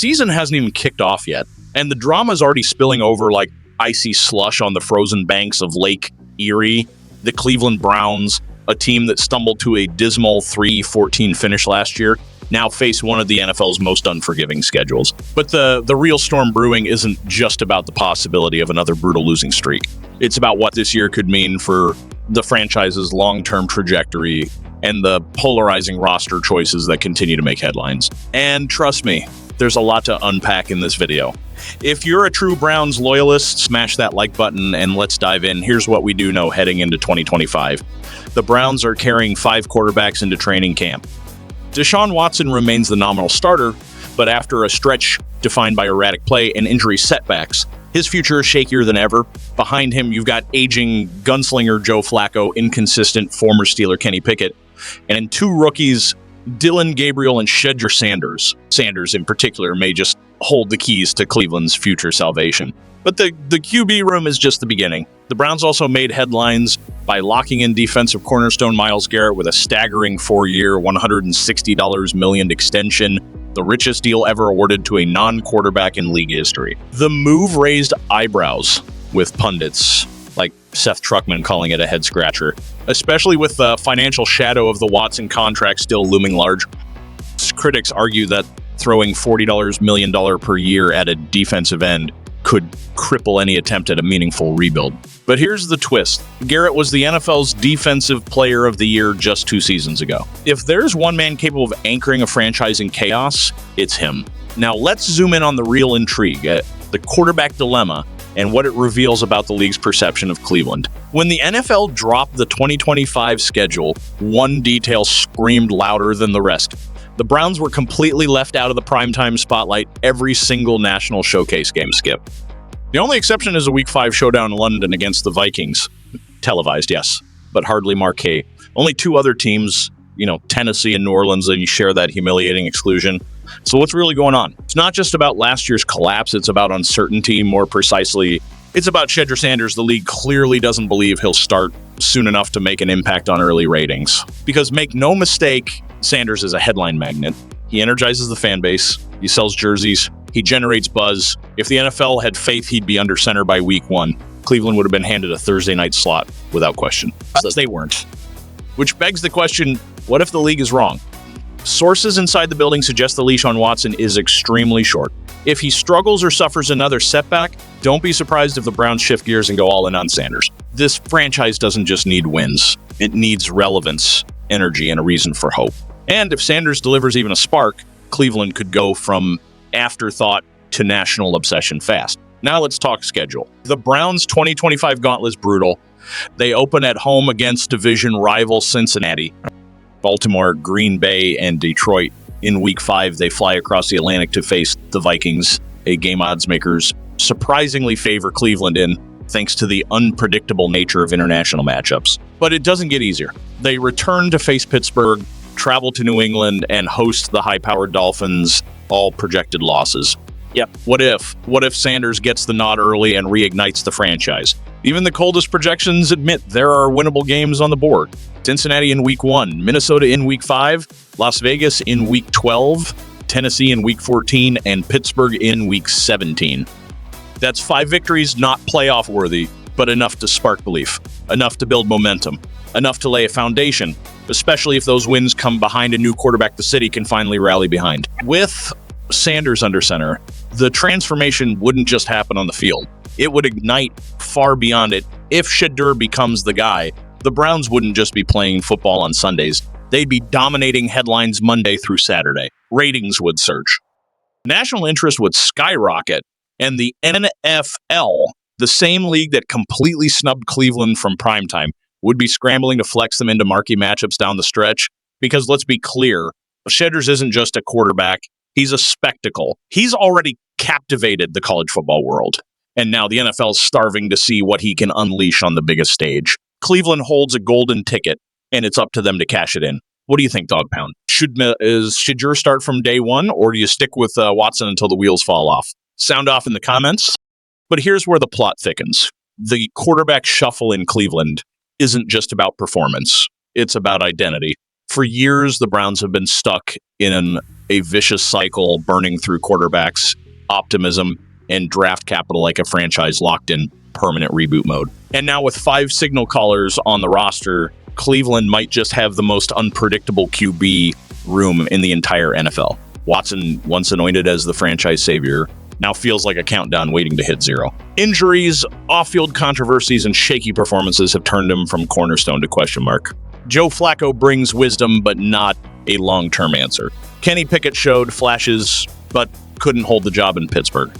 season hasn't even kicked off yet, and the drama is already spilling over like icy slush on the frozen banks of Lake Erie. The Cleveland Browns, a team that stumbled to a dismal 3-14 finish last year, now face one of the NFL's most unforgiving schedules. But the real storm brewing isn't just about the possibility of another brutal losing streak. It's about what this year could mean for the franchise's long-term trajectory and the polarizing roster choices that continue to make headlines. And trust me, there's a lot to unpack in this video. If you're a true Browns loyalist, smash that like button and let's dive in. Here's what we do know heading into 2025. The Browns are carrying 5 quarterbacks into training camp. Deshaun Watson remains the nominal starter, but after a stretch defined by erratic play and injury setbacks, his future is shakier than ever. Behind him, you've got aging gunslinger Joe Flacco, inconsistent former Steeler Kenny Pickett, and 2 rookies, Dylan Gabriel and Shedeur Sanders. Sanders, in particular, may just hold the keys to Cleveland's future salvation. But the QB room is just the beginning. The Browns also made headlines by locking in defensive cornerstone Myles Garrett with a staggering 4-year, $160 million extension, the richest deal ever awarded to a non-quarterback in league history. The move raised eyebrows with pundits like Seth Truckman calling it a head-scratcher, especially with the financial shadow of the Watson contract still looming large. Critics argue that throwing $40 million per year at a defensive end could cripple any attempt at a meaningful rebuild. But here's the twist. Garrett was the NFL's Defensive Player of the Year just 2 seasons ago. If there's one man capable of anchoring a franchise in chaos, it's him. Now let's zoom in on the real intrigue, the quarterback dilemma, and what it reveals about the league's perception of Cleveland. When the NFL dropped the 2025 schedule, one detail screamed louder than the rest. The Browns were completely left out of the primetime spotlight every single national showcase game, Skip. The only exception is a Week 5 showdown in London against the Vikings. Televised, yes, but hardly marquee. Only 2 other teams, Tennessee and New Orleans, and you share that humiliating exclusion. So what's really going on? It's not just about last year's collapse, it's about uncertainty. More precisely, it's about Shedeur Sanders. The league clearly doesn't believe he'll start soon enough to make an impact on early ratings. Because make no mistake, Sanders is a headline magnet. He energizes the fan base. He sells jerseys. He generates buzz. If the NFL had faith he'd be under center by week 1, Cleveland would have been handed a Thursday night slot without question. But they weren't. Which begs the question, what if the league is wrong? Sources inside the building suggest the leash on Watson is extremely short. If he struggles or suffers another setback, don't be surprised if the Browns shift gears and go all in on Sanders. This franchise doesn't just need wins. It needs relevance, energy, and a reason for hope. And if Sanders delivers even a spark, Cleveland could go from afterthought to national obsession fast. Now let's talk schedule. The Browns' 2025 gauntlet is brutal. They open at home against division rival Cincinnati, Baltimore, Green Bay, and Detroit. In Week 5, they fly across the Atlantic to face the Vikings, a game odds makers surprisingly favor Cleveland in, thanks to the unpredictable nature of international matchups. But it doesn't get easier. They return to face Pittsburgh, travel to New England, and host the high-powered Dolphins, all projected losses. Yep. What if Sanders gets the nod early and reignites the franchise? Even the coldest projections admit there are winnable games on the board. Cincinnati in Week 1, Minnesota in Week 5, Las Vegas in Week 12, Tennessee in Week 14, and Pittsburgh in Week 17. That's 5 victories, not playoff worthy, but enough to spark belief, enough to build momentum, enough to lay a foundation, especially if those wins come behind a new quarterback the city can finally rally behind. With Sanders under center, the transformation wouldn't just happen on the field. It would ignite far beyond it. If Shedeur becomes the guy, the Browns wouldn't just be playing football on Sundays. They'd be dominating headlines Monday through Saturday. Ratings would surge. National interest would skyrocket. And the NFL, the same league that completely snubbed Cleveland from primetime, would be scrambling to flex them into marquee matchups down the stretch. Because let's be clear, Shedeur isn't just a quarterback. He's a spectacle. He's already captivated the college football world. And now the NFL is starving to see what he can unleash on the biggest stage. Cleveland holds a golden ticket, and it's up to them to cash it in. What do you think, Dawg Pound? Is Shedeur start from day one, or do you stick with Watson until the wheels fall off? Sound off in the comments. But here's where the plot thickens. The quarterback shuffle in Cleveland isn't just about performance. It's about identity. For years, the Browns have been stuck in a vicious cycle burning through quarterbacks, optimism, and draft capital like a franchise locked in permanent reboot mode. And now with 5 signal callers on the roster, Cleveland might just have the most unpredictable QB room in the entire NFL. Watson, once anointed as the franchise savior, now feels like a countdown waiting to hit 0. Injuries, off-field controversies, and shaky performances have turned him from cornerstone to question mark. Joe Flacco brings wisdom, but not a long-term answer. Kenny Pickett showed flashes, but couldn't hold the job in Pittsburgh.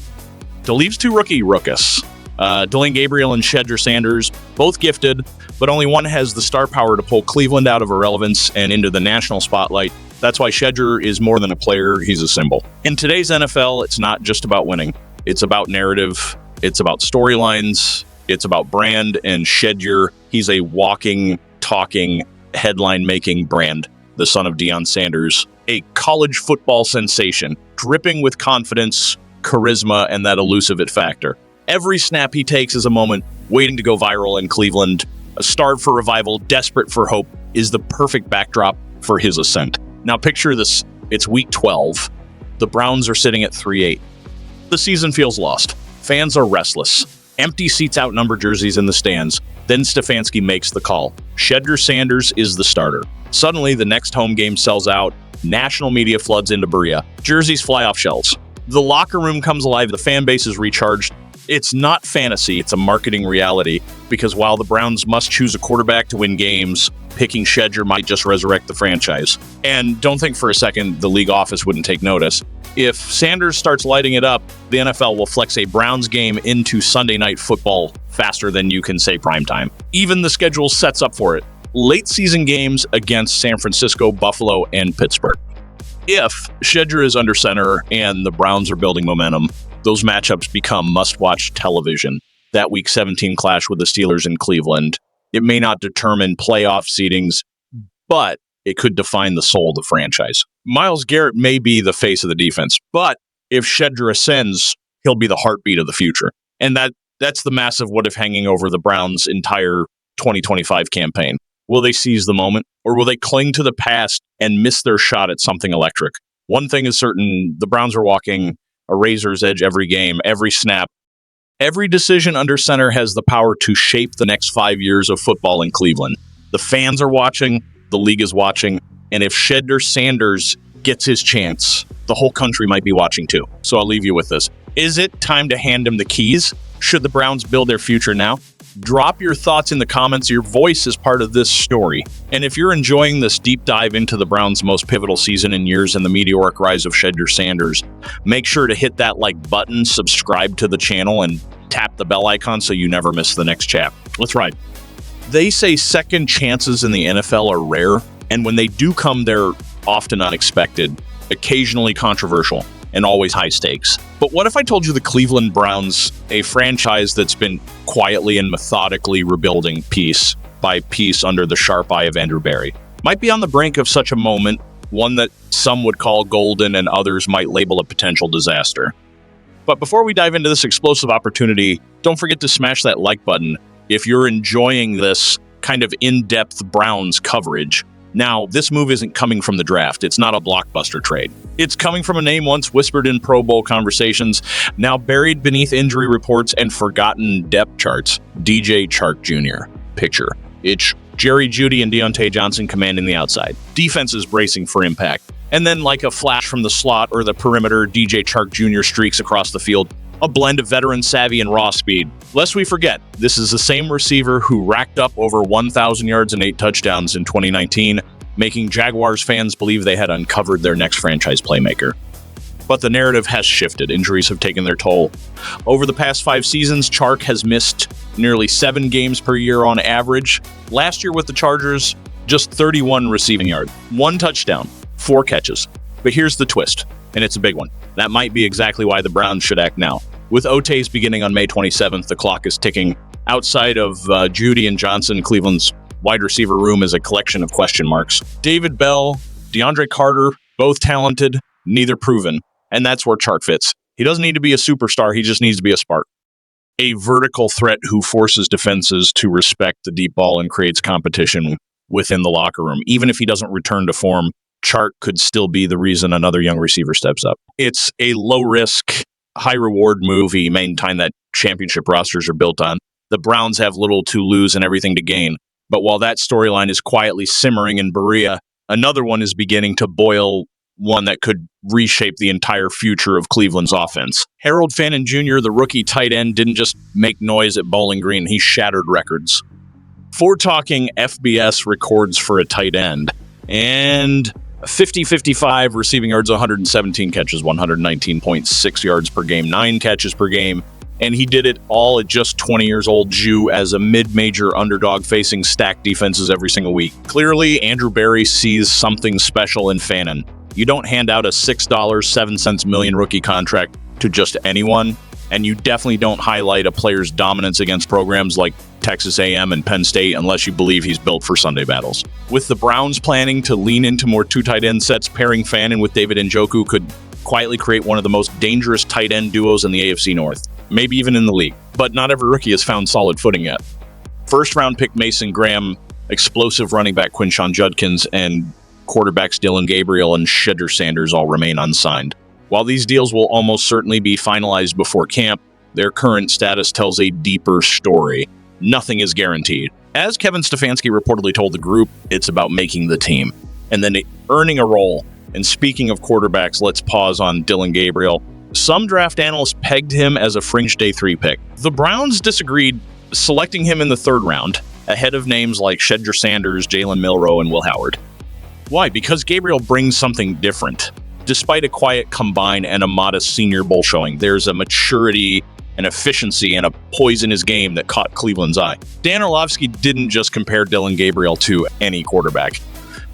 To leaves 2 rookies. Dylan Gabriel and Shedeur Sanders, both gifted, but only one has the star power to pull Cleveland out of irrelevance and into the national spotlight. That's why Shedeur is more than a player, he's a symbol. In today's NFL, it's not just about winning. It's about narrative, it's about storylines, it's about brand, and Shedeur, he's a walking, talking, headline-making brand. The son of Deion Sanders, a college football sensation, dripping with confidence, charisma, and that elusive it factor. Every snap he takes is a moment waiting to go viral in Cleveland. A starved for revival, desperate for hope, is the perfect backdrop for his ascent. Now picture this, it's week 12. The Browns are sitting at 3-8. The season feels lost. Fans are restless. Empty seats outnumber jerseys in the stands. Then Stefanski makes the call. Shedeur Sanders is the starter. Suddenly, the next home game sells out. National media floods into Berea. Jerseys fly off shelves. The locker room comes alive. The fan base is recharged. It's not fantasy, it's a marketing reality, because while the Browns must choose a quarterback to win games, picking Shedeur might just resurrect the franchise. And don't think for a second the league office wouldn't take notice. If Sanders starts lighting it up, the NFL will flex a Browns game into Sunday Night Football faster than you can say primetime. Even the schedule sets up for it. Late season games against San Francisco, Buffalo, and Pittsburgh. If Shedeur is under center and the Browns are building momentum, those matchups become must-watch television. That Week 17 clash with the Steelers in Cleveland, it may not determine playoff seedings, but it could define the soul of the franchise. Myles Garrett may be the face of the defense, but if Shedeur ascends, he'll be the heartbeat of the future. And that's the massive what-if hanging over the Browns' entire 2025 campaign. Will they seize the moment, or will they cling to the past and miss their shot at something electric? One thing is certain, the Browns are walking a razor's edge every game, every snap. Every decision under center has the power to shape the next 5 years of football in Cleveland. The fans are watching, the league is watching, and if Shedeur Sanders gets his chance, the whole country might be watching too. So I'll leave you with this. Is it time to hand him the keys? Should the Browns build their future now? Drop your thoughts in the comments. Your voice is part of this story. And if you're enjoying this deep dive into the Browns' most pivotal season in years and the meteoric rise of Shedeur Sanders, make sure to hit that like button, subscribe to the channel, and tap the bell icon so you never miss the next chat. Let's ride. They say second chances in the NFL are rare, and when they do come, they're often unexpected, occasionally controversial, and always high stakes. But what if I told you the Cleveland Browns, a franchise that's been quietly and methodically rebuilding piece by piece under the sharp eye of Andrew Berry, might be on the brink of such a moment, one that some would call golden and others might label a potential disaster. But before we dive into this explosive opportunity, don't forget to smash that like button if you're enjoying this kind of in-depth Browns coverage. Now, this move isn't coming from the draft. It's not a blockbuster trade. It's coming from a name once whispered in Pro Bowl conversations, now buried beneath injury reports and forgotten depth charts. DJ Chark Jr. Picture. It's Jerry Jeudy and Deontay Johnson commanding the outside. Defenses bracing for impact. And then like a flash from the slot or the perimeter, DJ Chark Jr. streaks across the field. A blend of veteran savvy and raw speed. Lest we forget, this is the same receiver who racked up over 1,000 yards and 8 touchdowns in 2019, making Jaguars fans believe they had uncovered their next franchise playmaker. But the narrative has shifted. Injuries have taken their toll. Over the past 5 seasons, Chark has missed nearly 7 games per year on average. Last year with the Chargers, just 31 receiving yards, 1 touchdown, 4 catches. But here's the twist, and it's a big one. That might be exactly why the Browns should act now. With OTAs beginning on May 27th, the clock is ticking. Outside of Jeudy and Johnson, Cleveland's wide receiver room is a collection of question marks. David Bell, DeAndre Carter, both talented, neither proven. And that's where Chark fits. He doesn't need to be a superstar, he just needs to be a spark. A vertical threat who forces defenses to respect the deep ball and creates competition within the locker room. Even if he doesn't return to form, Chark could still be the reason another young receiver steps up. It's a low-risk, high-reward move. He maintained that championship rosters are built on. The Browns have little to lose and everything to gain. But while that storyline is quietly simmering in Berea, another one is beginning to boil, one that could reshape the entire future of Cleveland's offense. Harold Fannin Jr., the rookie tight end, didn't just make noise at Bowling Green. He shattered records. For talking FBS records for a tight end, and 50-55 receiving yards, 117 catches, 119.6 yards per game, 9 catches per game. And he did it all at just 20 years old, Jew, as a mid-major underdog facing stacked defenses every single week. Clearly, Andrew Berry sees something special in Fannin. You don't hand out a $6.07 million rookie contract to just anyone, and you definitely don't highlight a player's dominance against programs like Texas A&M and Penn State unless you believe he's built for Sunday battles. With the Browns planning to lean into more two tight end sets, pairing Fannin with David Njoku could quietly create one of the most dangerous tight end duos in the AFC North, maybe even in the league. But not every rookie has found solid footing yet. First-round pick Mason Graham, explosive running back Quinshon Judkins, and quarterbacks Dylan Gabriel and Shedeur Sanders all remain unsigned. While these deals will almost certainly be finalized before camp, their current status tells a deeper story. Nothing is guaranteed. As Kevin Stefanski reportedly told the group, it's about making the team and then earning a role. And speaking of quarterbacks, let's pause on Dylan Gabriel. Some draft analysts pegged him as a fringe day 3 pick. The Browns disagreed, selecting him in the 3rd round, ahead of names like Shedeur Sanders, Jalen Milroe, and Will Howard. Why? Because Gabriel brings something different. Despite a quiet combine and a modest Senior Bowl showing, there's a maturity, an efficiency, and a poise in his game that caught Cleveland's eye. Dan Orlovsky didn't just compare Dylan Gabriel to any quarterback.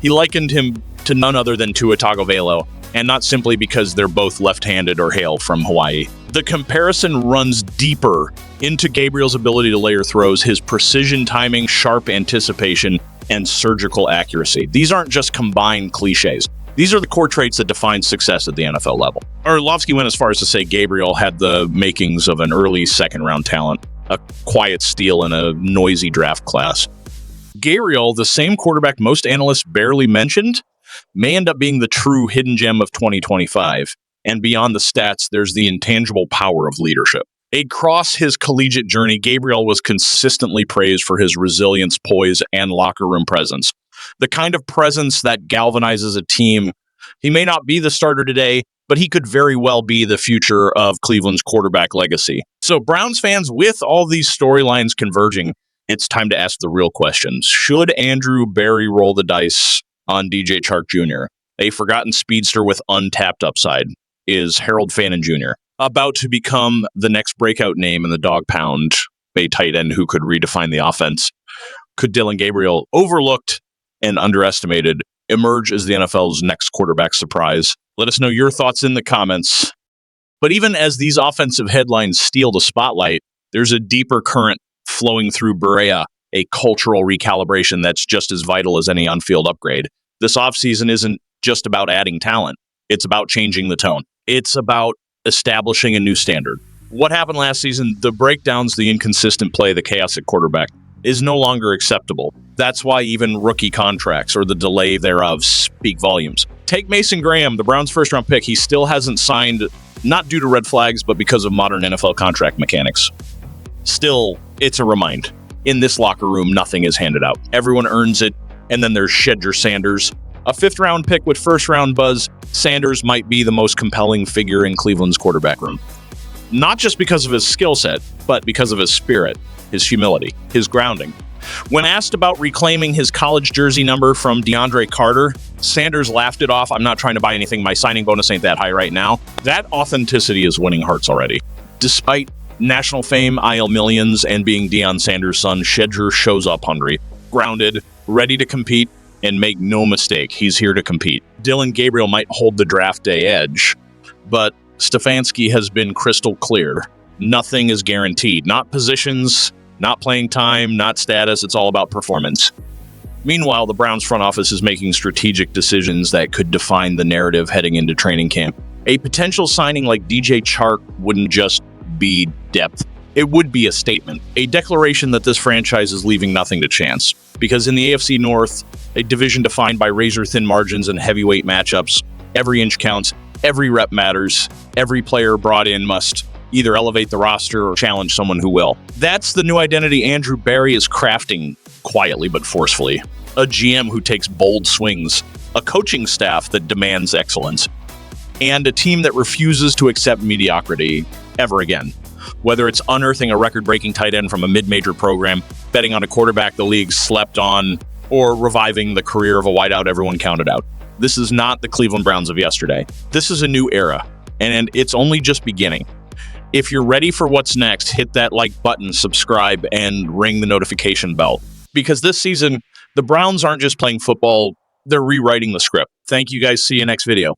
He likened him to none other than Tua Tagovailoa, and not simply because they're both left-handed or hail from Hawaii. The comparison runs deeper into Gabriel's ability to layer throws, his precision timing, sharp anticipation, and surgical accuracy. These aren't just combined cliches. These are the core traits that define success at the NFL level. Orlovsky went as far as to say Gabriel had the makings of an early second-round talent, a quiet steal in a noisy draft class. Gabriel, the same quarterback most analysts barely mentioned, may end up being the true hidden gem of 2025. And beyond the stats, there's the intangible power of leadership. Across his collegiate journey, Gabriel was consistently praised for his resilience, poise, and locker room presence. The kind of presence that galvanizes a team. He may not be the starter today, but he could very well be the future of Cleveland's quarterback legacy. So Browns fans, with all these storylines converging, it's time to ask the real questions. Should Andrew Berry roll the dice on DJ Chark Jr., a forgotten speedster with untapped upside? Is Harold Fannin Jr. about to become the next breakout name in the Dawg Pound, a tight end who could redefine the offense? Could Dylan Gabriel, overlooked and underestimated, emerge as the NFL's next quarterback surprise? Let us know your thoughts in the comments. But even as these offensive headlines steal the spotlight, there's a deeper current flowing through Berea, a cultural recalibration that's just as vital as any on-field upgrade. This offseason isn't just about adding talent. It's about changing the tone. It's about establishing a new standard. What happened last season, the breakdowns, the inconsistent play, the chaos at quarterback, is no longer acceptable. That's why even rookie contracts, or the delay thereof, speak volumes. Take Mason Graham, the Browns' first-round pick. He still hasn't signed, not due to red flags, but because of modern NFL contract mechanics. Still, it's a remind. In this locker room, nothing is handed out. Everyone earns it, and then there's Shedeur Sanders. A 5th-round pick with first-round buzz, Sanders might be the most compelling figure in Cleveland's quarterback room. Not just because of his skill set, but because of his spirit, his humility, his grounding. When asked about reclaiming his college jersey number from DeAndre Carter, Sanders laughed it off. "I'm not trying to buy anything. My signing bonus ain't that high right now." That authenticity is winning hearts already. Despite national fame, IL millions, and being Deion Sanders' son, Shedeur shows up hungry, grounded, ready to compete, and make no mistake, he's here to compete. Dylan Gabriel might hold the draft day edge, but Stefanski has been crystal clear. Nothing is guaranteed. Not positions, not playing time, not status. It's all about performance. Meanwhile, the Browns front office is making strategic decisions that could define the narrative heading into training camp. A potential signing like DJ Chark wouldn't just be depth. It would be a statement, a declaration that this franchise is leaving nothing to chance. Because in the AFC North, a division defined by razor-thin margins and heavyweight matchups, every inch counts, every rep matters, every player brought in must either elevate the roster or challenge someone who will. That's the new identity Andrew Berry is crafting quietly but forcefully. A GM who takes bold swings, a coaching staff that demands excellence, and a team that refuses to accept mediocrity ever again. Whether it's unearthing a record-breaking tight end from a mid-major program, betting on a quarterback the league slept on, or reviving the career of a wideout everyone counted out. This is not the Cleveland Browns of yesterday. This is a new era, and it's only just beginning. If you're ready for what's next, hit that like button, subscribe, and ring the notification bell. Because this season, the Browns aren't just playing football, they're rewriting the script. Thank you guys. See you next video.